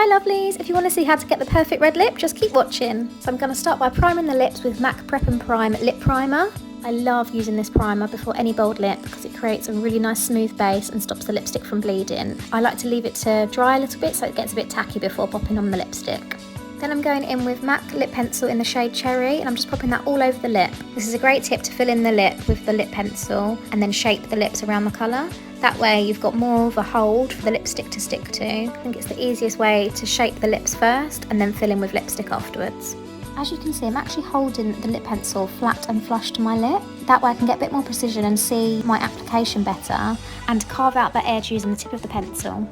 Hi lovelies, if you want to see how to get the perfect red lip, just keep watching. So I'm going to start by priming the lips with MAC Prep and Prime Lip Primer. I love using this primer before any bold lip because it creates a really nice smooth base and stops the lipstick from bleeding. I like to leave it to dry a little bit so it gets a bit tacky before popping on the lipstick. Then I'm going in with MAC Lip Pencil in the shade Cherry, and I'm just popping that all over the lip. This is a great tip to fill in the lip with the lip pencil and then shape the lips around the colour. That way you've got more of a hold for the lipstick to stick to. I think it's the easiest way to shape the lips first and then fill in with lipstick afterwards. As you can see, I'm actually holding the lip pencil flat and flush to my lip. That way I can get a bit more precision and see my application better and carve out the edge using the tip of the pencil.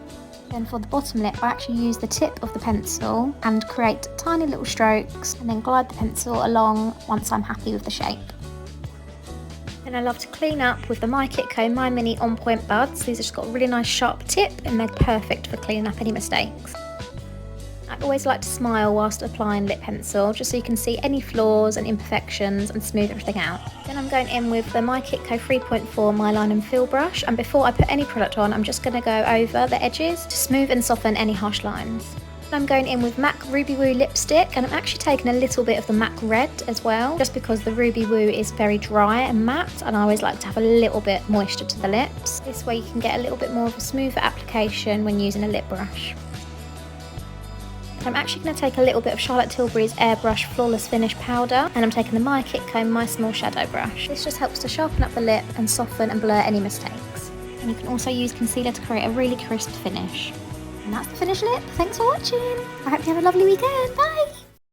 Then for the bottom lip, I actually use the tip of the pencil and create tiny little strokes and then glide the pencil along once I'm happy with the shape. Then I love to clean up with the My Kitco My Mini On Point Buds. These have just got a really nice sharp tip and they're perfect for cleaning up any mistakes. I always like to smile whilst applying lip pencil, just so you can see any flaws and imperfections and smooth everything out. Then I'm going in with the My Kitco 3.4 My Line and Fill brush, and before I put any product on, I'm just going to go over the edges to smooth and soften any harsh lines. I'm going in with MAC Ruby Woo lipstick, and I'm actually taking a little bit of the MAC red as well, just because the Ruby Woo is very dry and matte, and I always like to have a little bit moisture to the lips. This way you can get a little bit more of a smoother application when using a lip brush. I'm actually going to take a little bit of Charlotte Tilbury's Airbrush Flawless Finish powder, and I'm taking the My Kitco My Small Shadow brush. This just helps to sharpen up the lip and soften and blur any mistakes. And you can also use concealer to create a really crisp finish. And that's the finished lip. Thanks for watching. I hope you have a lovely weekend. Bye!